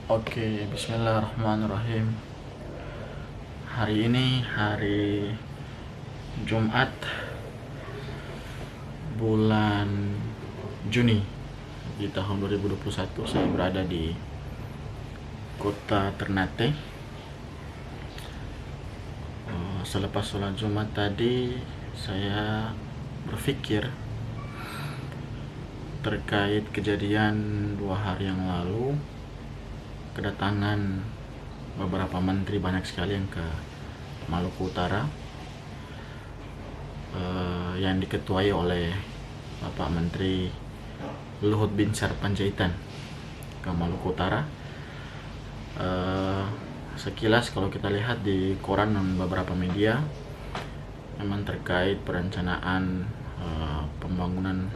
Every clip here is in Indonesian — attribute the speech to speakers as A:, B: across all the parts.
A: Oke, bismillahirrahmanirrahim. Hari ini hari Jumat bulan Juni di tahun 2021. Saya berada di kota Ternate. Selepas sholat Jumat tadi, saya berpikir terkait kejadian 2 hari yang lalu, kedatangan beberapa menteri, banyak sekali yang ke Maluku Utara, yang diketuai oleh Bapak Menteri Luhut Binsar Panjaitan ke Maluku Utara. Sekilas kalau kita lihat di koran dan beberapa media, memang terkait perencanaan pembangunan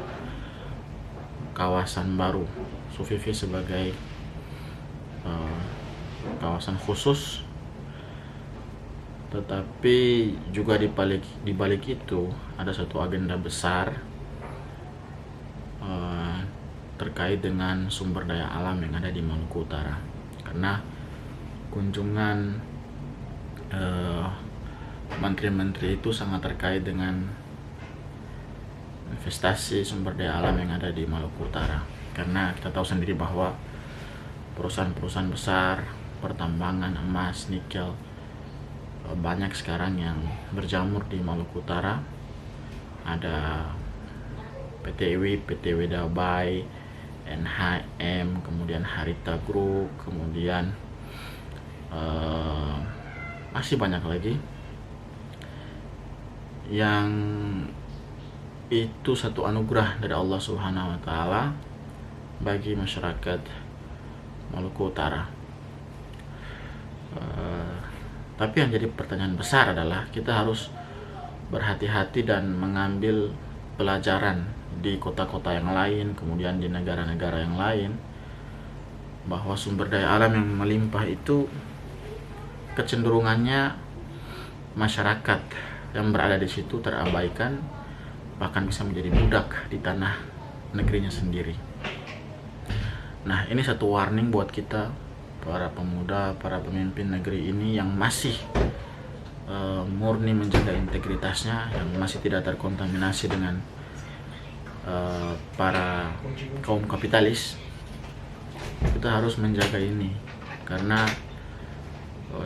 A: kawasan baru Sufifi sebagai kawasan khusus, tetapi juga di balik itu ada satu agenda besar terkait dengan sumber daya alam yang ada di Maluku Utara, karena kunjungan menteri-menteri itu sangat terkait dengan investasi sumber daya alam yang ada di Maluku Utara, karena kita tahu sendiri bahwa perusahaan-perusahaan besar pertambangan emas, nikel banyak sekarang yang berjamur di Maluku Utara. Ada PT IWI, PT Wedabai, NHM, kemudian Harita Group, kemudian masih banyak lagi yang itu satu anugerah dari Allah Subhanahu wa Ta'ala bagi masyarakat Maluku Utara. Tapi yang jadi pertanyaan besar adalah kita harus berhati-hati dan mengambil pelajaran di kota-kota yang lain, kemudian di negara-negara yang lain, bahwa sumber daya alam yang melimpah itu kecenderungannya masyarakat yang berada di situ terabaikan, bahkan bisa menjadi budak di tanah negerinya sendiri. Nah, ini satu warning buat kita, para pemuda, para pemimpin negeri ini yang masih murni menjaga integritasnya, yang masih tidak terkontaminasi dengan para kaum kapitalis. Kita harus menjaga ini, karena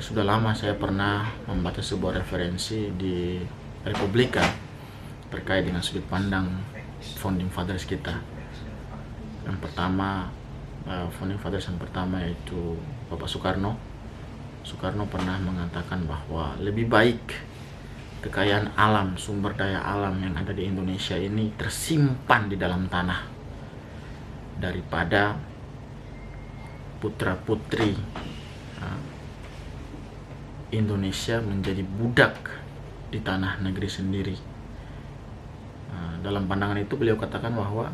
A: sudah lama saya pernah membaca sebuah referensi di Republika terkait dengan sudut pandang founding fathers kita. Yang pertama, founding fathers yang pertama yaitu Bapak Soekarno. Soekarno pernah mengatakan bahwa lebih baik kekayaan alam, sumber daya alam yang ada di Indonesia ini tersimpan di dalam tanah daripada putra-putri Indonesia menjadi budak di tanah negeri sendiri. Dalam pandangan itu beliau katakan bahwa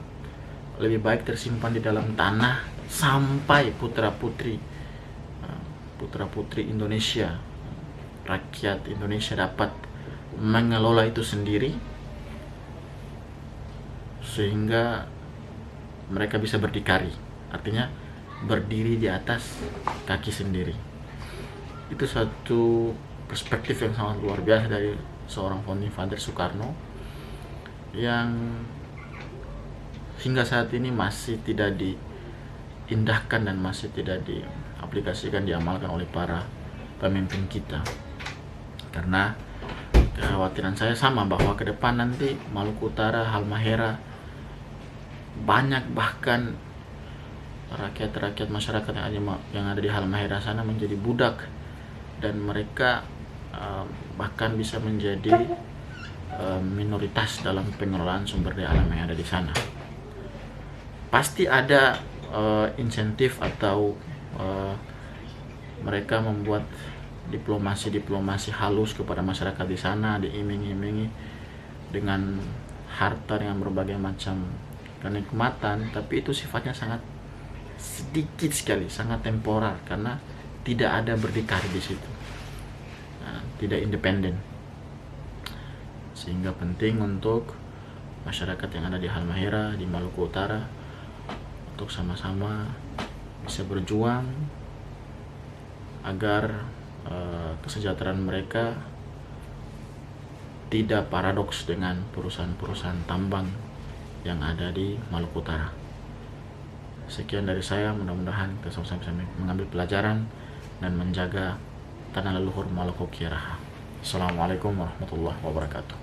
A: lebih baik tersimpan di dalam tanah sampai putra-putri Indonesia, rakyat Indonesia dapat mengelola itu sendiri, sehingga mereka bisa berdikari, artinya berdiri di atas kaki sendiri. Itu satu perspektif yang sangat luar biasa dari seorang founding father Soekarno, yang hingga saat ini masih tidak diindahkan dan masih tidak diaplikasikan, diamalkan oleh para pemimpin kita. Karena kekhawatiran saya sama, bahwa ke depan nanti Maluku Utara, Halmahera, banyak bahkan rakyat-rakyat masyarakat yang ada di Halmahera sana menjadi budak, dan mereka bahkan bisa menjadi minoritas dalam pengelolaan sumber daya alam yang ada di sana. Pasti ada insentif atau mereka membuat diplomasi halus kepada masyarakat di sana, diiming-imingi dengan harta, dengan berbagai macam kenikmatan, tapi itu sifatnya sangat sedikit sekali, sangat temporer, karena tidak ada berdikari di situ, tidak independen. Sehingga penting untuk masyarakat yang ada di Halmahera, di Maluku Utara, untuk sama-sama bisa berjuang agar kesejahteraan mereka tidak paradoks dengan perusahaan-perusahaan tambang yang ada di Maluku Utara. Sekian dari saya, mudah-mudahan kita sama-sama bisa mengambil pelajaran dan menjaga tanah leluhur Maluku Kiaraha. Assalamualaikum warahmatullahi wabarakatuh.